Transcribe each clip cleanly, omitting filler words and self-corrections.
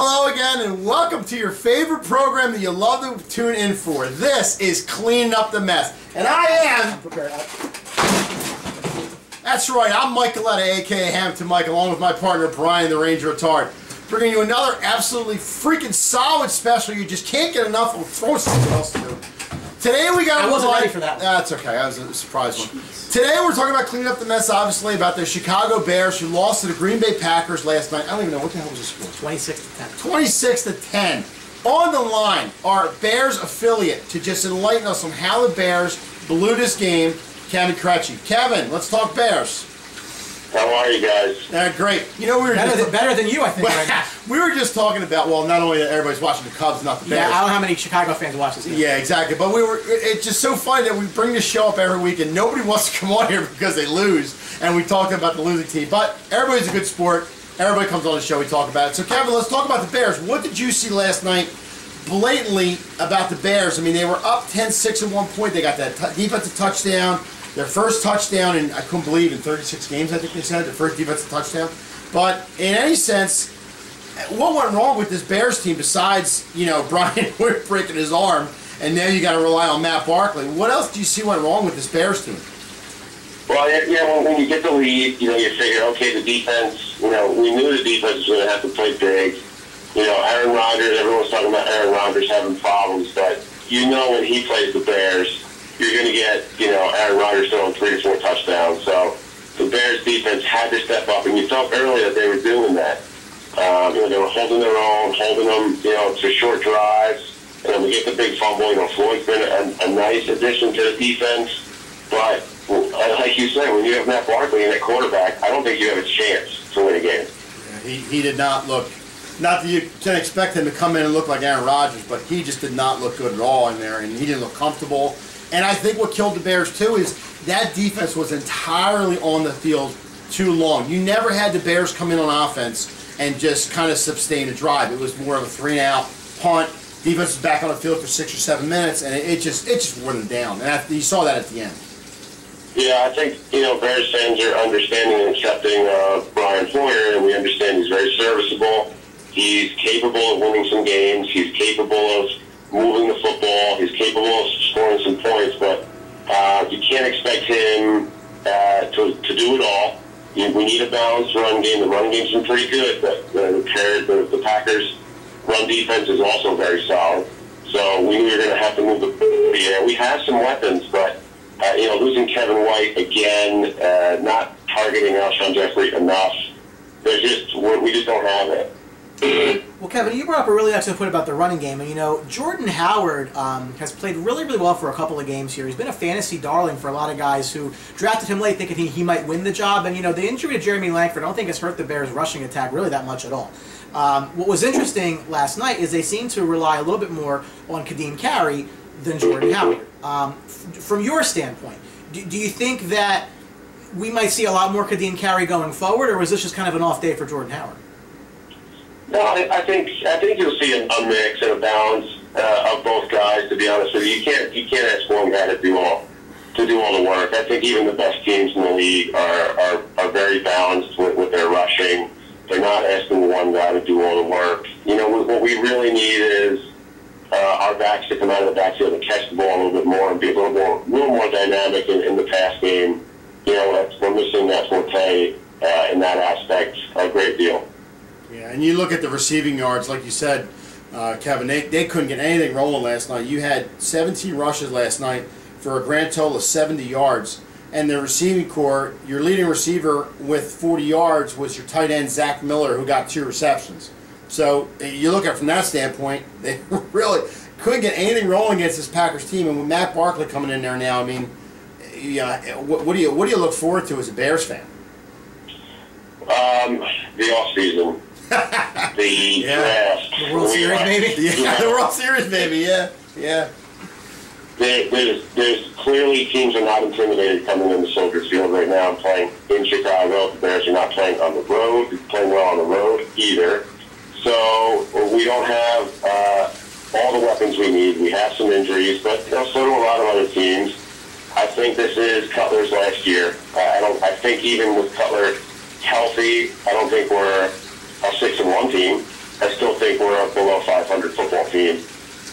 Hello again, and welcome to your favorite program that you love to tune in for. This is Cleaning Up the Mess, and I am... That's right, I'm Mike Galetta, a.k.a. Hampton Mike, along with my partner Brian, the Ranger Retard, bringing you another absolutely freaking solid special. You just can't get enough. We'll throw something else to do. Today we got... I wasn't ready for that one. That's okay, that was a surprise one. Today we're talking about cleaning up the mess, obviously, about the Chicago Bears who lost to the Green Bay Packers last night. I don't even know, what the hell was the score? 26-10. 26-10. On the line, our Bears affiliate to just enlighten us on how the Bears blew this game, Kevin Crutchy. Kevin, let's talk Bears. How are you guys? Great. You know, we were better than you, I think. Right now. We were just talking about, well, not only that everybody's watching the Cubs, not the Bears. Yeah, I don't know how many Chicago fans watch this game. Yeah, exactly. But it's just so funny that we bring this show up every week and nobody wants to come on here because they lose, and we talk about the losing team. But everybody's a good sport. Everybody comes on the show, we talk about it. So, Kevin, let's talk about the Bears. What did you see last night blatantly about the Bears? I mean, they were up 10-6 at one point. They got that defensive touchdown. Their first touchdown in, I couldn't believe, in 36 games, I think they said, their first defensive touchdown. But in any sense, what went wrong with this Bears team besides, you know, Brian Wood breaking his arm, and now you got to rely on Matt Barkley? What else do you see went wrong with this Bears team? Well, yeah, when you get the lead, you know, you figure, okay, the defense, you know, we knew the defense was going to have to play big. You know, Aaron Rodgers, everyone's talking about Aaron Rodgers having problems, but you know when he plays the Bears, you're going to get, you know, Aaron Rodgers throwing 3 or 4 touchdowns. So the Bears defense had to step up, and you felt early that they were doing that. You know, they were holding their own, holding them, you know, to short drives. And then we get the big fumble. You know, Floyd's been a nice addition to the defense. But like you said, when you have Matt Barkley in at quarterback, I don't think you have a chance to win a game. Yeah, he did not look. Not that you can expect him to come in and look like Aaron Rodgers, but he just did not look good at all in there, and he didn't look comfortable. And I think what killed the Bears, too, is that defense was entirely on the field too long. You never had the Bears come in on offense and just kind of sustain a drive. It was more of a 3-and-out punt. Defense was back on the field for 6 or 7 minutes, and it just wore them down. And you saw that at the end. Yeah, I think, you know, Bears fans are understanding and accepting Brian Hoyer, and we understand he's very serviceable. He's capable of winning some games. He's capable of moving the football. He's capable of scoring some points, but you can't expect him to do it all. We need a balanced run game. The run game's been pretty good, but the Packers' run defense is also very solid. So we knew we were going to have to move the air. We have some weapons, but you know, losing Kevin White again, not targeting Alshon Jeffrey enough. We just don't have it. Well, Kevin, you brought up a really excellent point about the running game, and you know, Jordan Howard has played really, really well for a couple of games here. He's been a fantasy darling for a lot of guys who drafted him late thinking he might win the job, and you know, the injury to Jeremy Langford I don't think has hurt the Bears' rushing attack really that much at all. What was interesting last night is they seemed to rely a little bit more on Kadeem Carey than Jordan Howard. From your standpoint, do you think that we might see a lot more Kadeem Carey going forward, or was this just kind of an off day for Jordan Howard? No, I think you'll see a mix and a balance of both guys. To be honest with you, you can't ask one guy to do all the work. I think even the best teams in the league are very balanced with their rushing. They're not asking one guy to do all the work. You know, what we really need is our backs to come out of the backfield and catch the ball a little bit more and be a little more dynamic in the pass game. You know, we're missing that forte in that aspect a great deal. Yeah, and you look at the receiving yards, like you said, Kevin, they couldn't get anything rolling last night. You had 17 rushes last night for a grand total of 70 yards. And the receiving core, your leading receiver with 40 yards was your tight end, Zach Miller, who got 2 receptions. So you look at it from that standpoint, they really couldn't get anything rolling against this Packers team. And with Matt Barkley coming in there now, I mean, what do you look forward to as a Bears fan? The offseason. The draft. The World Series, maybe? Yeah, the World Series, maybe, yeah. There's clearly teams are not intimidated coming into Soldier Field right now and playing in Chicago. The Bears are not playing on the road, playing well on the road either. So we don't have all the weapons we need. We have some injuries, but you know, so do a lot of other teams. I think this is Cutler's last year. I think even with Cutler healthy, I don't think we're a 6-1 team. I still think we're a below 500 football team.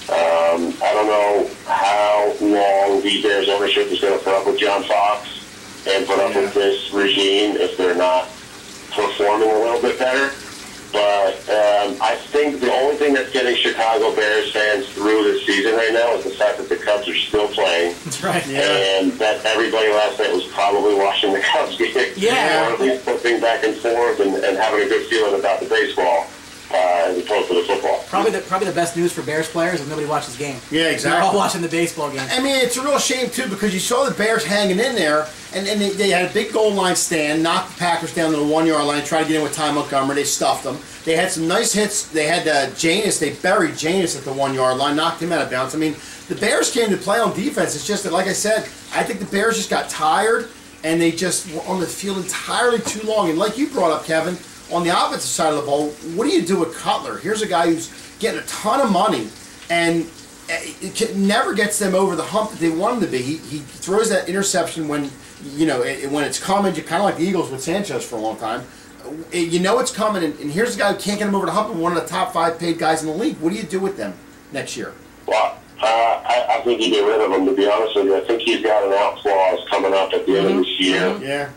I don't know how long the Bears ownership is going to put up with John Fox and put up with this regime if they're not performing a little bit better. But I think the only thing that's getting Chicago Bears fans through this season right now is the fact that the Cubs are still playing. That's right. Yeah. And that everybody last night was probably watching the Cubs game. Yeah. Or at least flipping back and forth and having a good feeling about the baseball as opposed to the football. Probably the best news for Bears players is nobody watches the game. Yeah, exactly. They're all watching the baseball game. I mean, it's a real shame, too, because you saw the Bears hanging in there, and they had a big goal line stand, knocked the Packers down to the 1-yard line, tried to get in with Ty Montgomery. They stuffed them. They had some nice hits. They had Janus. They buried Janus at the 1-yard line, knocked him out of bounds. I mean, the Bears came to play on defense. It's just that, like I said, I think the Bears just got tired, and they just were on the field entirely too long. And like you brought up, Kevin, on the offensive side of the ball, what do you do with Cutler? Here's a guy who's getting a ton of money and it never gets them over the hump that they want him to be. He throws that interception when, you know, when it's coming, kind of like the Eagles with Sanchez for a long time. You know it's coming, and here's a guy who can't get him over the hump and one of the top 5 paid guys in the league. What do you do with them next year? Well, I think you get rid of him, to be honest with you. I think he's got an out clause coming up at the end of this year. Yeah.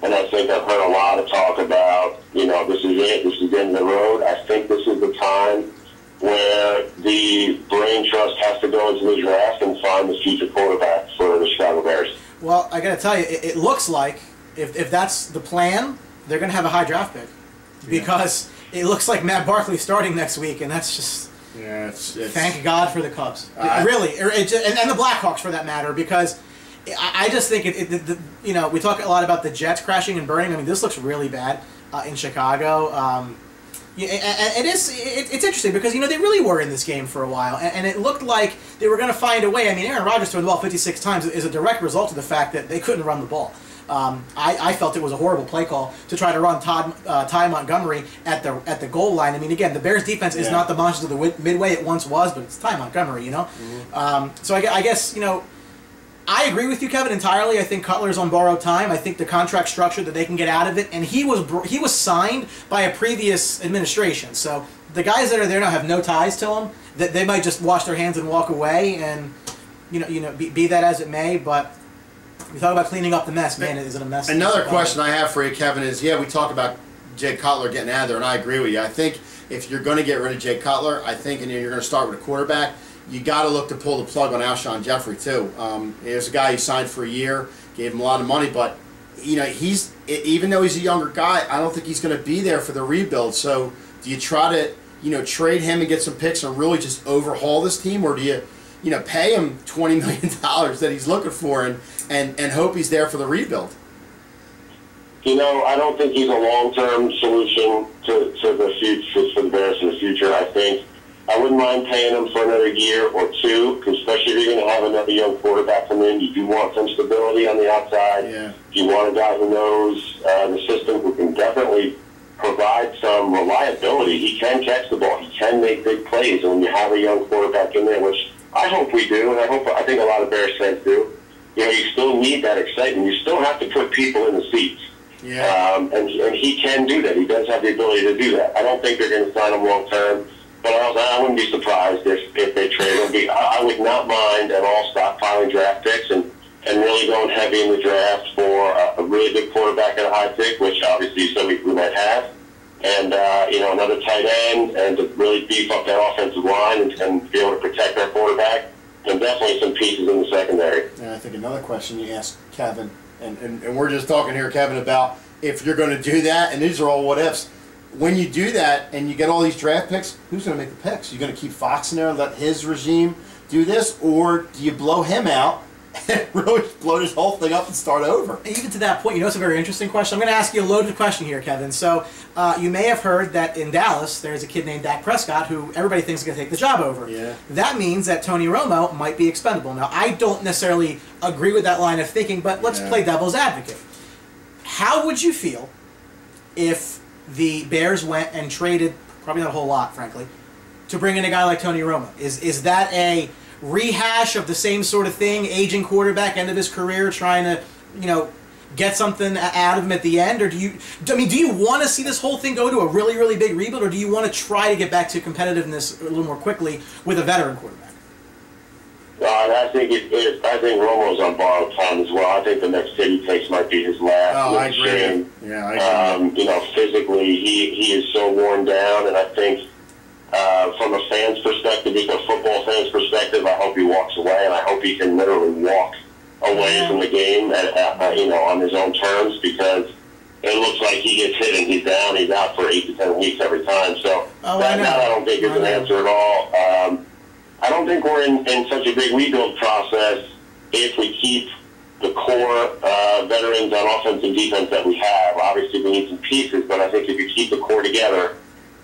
And I think I've heard a lot of talk about, you know, this is it, this is the end of the road. I think this is the time where the brain trust has to go into the draft and find the future quarterback for the Chicago Bears. Well, I got to tell you, it looks like if that's the plan, they're going to have a high draft pick because it looks like Matt Barkley starting next week, and that's just thank God for the Cubs, really, and the Blackhawks for that matter, because I just think you know, we talk a lot about the Jets crashing and burning. I mean, this looks really bad in Chicago. Yeah, and it's interesting because, you know, they really were in this game for a while, and it looked like they were going to find a way. I mean, Aaron Rodgers throwing the ball 56 times is a direct result of the fact that they couldn't run the ball. I felt it was a horrible play call to try to run Ty Montgomery at the goal line. I mean, again, the Bears' defense is not the monsters of the Midway it once was, but it's Ty Montgomery, you know. So I guess, you know, I agree with you, Kevin, entirely. I think Cutler's on borrowed time. I think the contract structure that they can get out of it, and he was signed by a previous administration. So the guys that are there now have no ties to him. That they might just wash their hands and walk away, and you know, be that as it may. But we talk about cleaning up the mess. Man, is it a mess? Another question I have for you, Kevin, is we talk about Jay Cutler getting out of there, and I agree with you. I think if you're going to get rid of Jay Cutler, I think, and you're going to start with a quarterback, you got to look to pull the plug on Alshon Jeffrey too. There's a guy you signed for a year, gave him a lot of money, but you know, even though he's a younger guy, I don't think he's going to be there for the rebuild. So do you try to, you know, trade him and get some picks and really just overhaul this team, or do you know, pay him $20 million that he's looking for and hope he's there for the rebuild? You know, I don't think he's a long-term solution to the future for the Bears in the future. I think I wouldn't mind paying him for another year or two, because especially if you're going to have another young quarterback come in, you do want some stability on the outside. Yeah. You want a guy who knows the system, who can definitely provide some reliability. He can catch the ball. He can make big plays. And when you have a young quarterback in there, which I hope we do, and I think a lot of Bears fans do, you know, you still need that excitement. You still have to put people in the seats. Yeah. And he can do that. He does have the ability to do that. I don't think they're going to sign him long-term. But I wouldn't be surprised if they trade him. I would not mind at all stockpiling draft picks and really going heavy in the draft for a really good quarterback at a high pick, which obviously you said we might have, and you know, another tight end, and to really beef up that offensive line and be able to protect our quarterback, and definitely some pieces in the secondary. And I think another question you asked Kevin, and we're just talking here, Kevin, about if you're going to do that, and these are all what ifs. When you do that and you get all these draft picks, who's going to make the picks? You're going to keep Fox in there and let his regime do this, or do you blow him out and really blow this whole thing up and start over? Even to that point, you know, it's a very interesting question. I'm going to ask you a loaded question here, Kevin. So you may have heard that in Dallas, there's a kid named Dak Prescott who everybody thinks is going to take the job over. Yeah. That means that Tony Romo might be expendable. Now, I don't necessarily agree with that line of thinking, but let's play devil's advocate. How would you feel if the Bears went and traded, probably not a whole lot, frankly, to bring in a guy like Tony Romo? Is that a rehash of the same sort of thing, aging quarterback, end of his career, trying to, you know, get something out of him at the end, or do you want to see this whole thing go to a really, really big rebuild, or do you want to try to get back to competitiveness a little more quickly with a veteran quarterback? I think it is. I think Romo's on borrowed time as well. I think the next hit he takes might be his last. Oh, I agree. Yeah, I agree. Physically, he is so worn down, and I think from a fan's perspective, a football fan's perspective, I hope he walks away, and I hope he can literally walk away from the game on his own terms, because it looks like he gets hit and he's down. He's out for 8 to 10 weeks every time. So that I don't think is an answer at all. I don't think we're in such a big rebuild process if we keep the core veterans on offense and defense that we have. Obviously, we need some pieces, but I think if you keep the core together,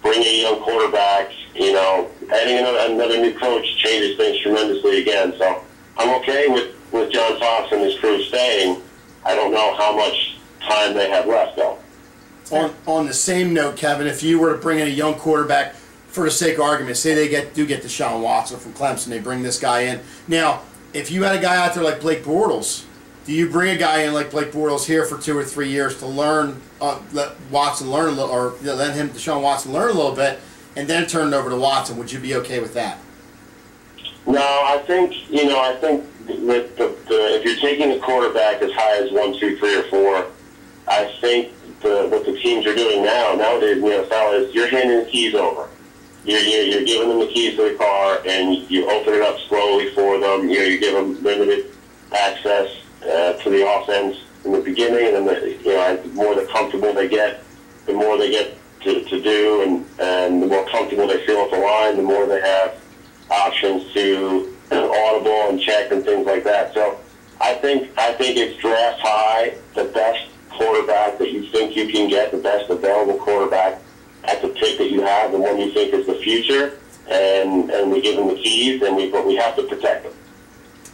bring a young quarterback, adding another new coach changes things tremendously again. So I'm okay with John Fox and his crew staying. I don't know how much time they have left, though. On the same note, Kevin, if you were to bring in a young quarterback, for the sake of argument, say they do get Deshaun Watson from Clemson, they bring this guy in. Now, if you had a guy out there like Blake Bortles, do you bring a guy in like Blake Bortles here for 2 or 3 years to learn, let Watson learn a little, or let Deshaun Watson learn a little bit, and then turn it over to Watson? Would you be okay with that? No, I think with if you're taking a quarterback as high as 1, 2, 3, or 4, I think what the teams are doing nowadays in the NFL is you're handing the keys over. You're giving them the keys to the car, and you open it up slowly for them. You give them limited access to the offense in the beginning, and then the more comfortable they get, the more they get to do, and the more comfortable they feel at the line, the more they have options to audible and check and things like that. So I think it's draft high, the best quarterback that you think you can get, the best available quarterback at the pick that you have, the one you think is the future, and we give them the keys, but we have to protect them.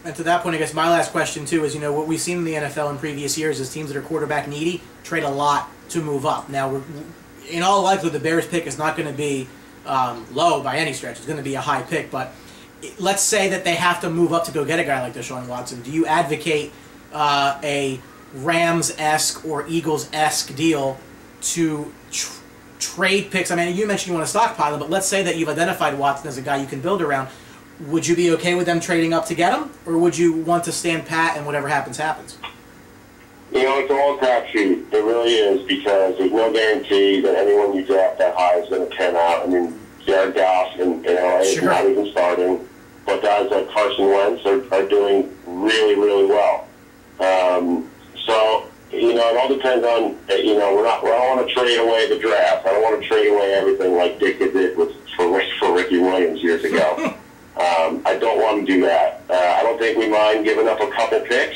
And to that point, I guess my last question too is, what we've seen in the NFL in previous years is teams that are quarterback needy trade a lot to move up. Now, in all likelihood, the Bears pick is not going to be low by any stretch. It's going to be a high pick, but let's say that they have to move up to go get a guy like Deshaun Watson. Do you advocate a Rams-esque or Eagles-esque deal to trade picks? I mean, you mentioned you want to stockpile them, but let's say that you've identified Watson as a guy you can build around. Would you be okay with them trading up to get him, or would you want to stand pat and whatever happens, happens? It's all a crapshoot. It really is, because there's no guarantee that anyone you draft that high is going to pan out. I mean, Jared Goff in LA is not even starting, but guys like Carson Wentz are doing really, really well. So it all depends on, I don't want to trade away the draft. I don't want to trade away everything like Dick did for Ricky Williams years ago. I don't want to do that. I don't think we mind giving up a couple picks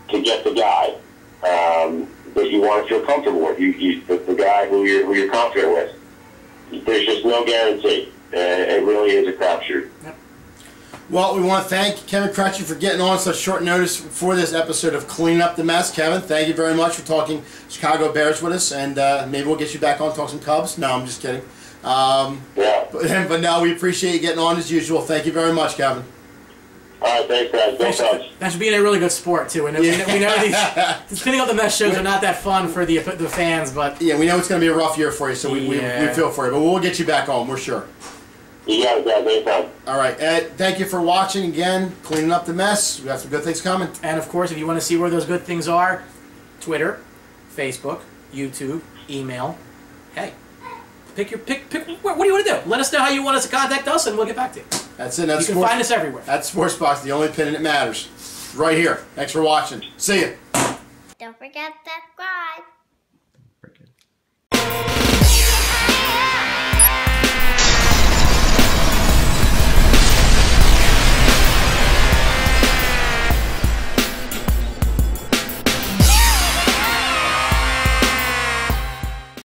to get the guy that you want to feel comfortable with, the guy who you're confident with. There's just no guarantee. It really is a crapshoot. Yep. Well, we want to thank Kevin Crutchy for getting on such short notice for this episode of Cleaning Up the Mess. Kevin, thank you very much for talking Chicago Bears with us, and maybe we'll get you back on to talk some Cubs. No, I'm just kidding. Yeah. But no, we appreciate you getting on as usual. Thank you very much, Kevin. All right, thanks, guys. Thanks for being a really good sport, too. We know these Cleaning Up the Mess shows are not that fun for the fans, but... Yeah, we know it's going to be a rough year for you, so we feel for you. But we'll get you back on, we're sure. You got it, guys. Anytime. All right, Ed, thank you for watching again, Cleaning Up the Mess. We got some good things coming. And, of course, if you want to see where those good things are, Twitter, Facebook, YouTube, email. Hey, pick. What do you want to do? Let us know how you want us to contact us, and we'll get back to you. That's it. You can find us everywhere. That's Sports Box, the only opinion that matters. Right here. Thanks for watching. See ya. Don't forget to subscribe.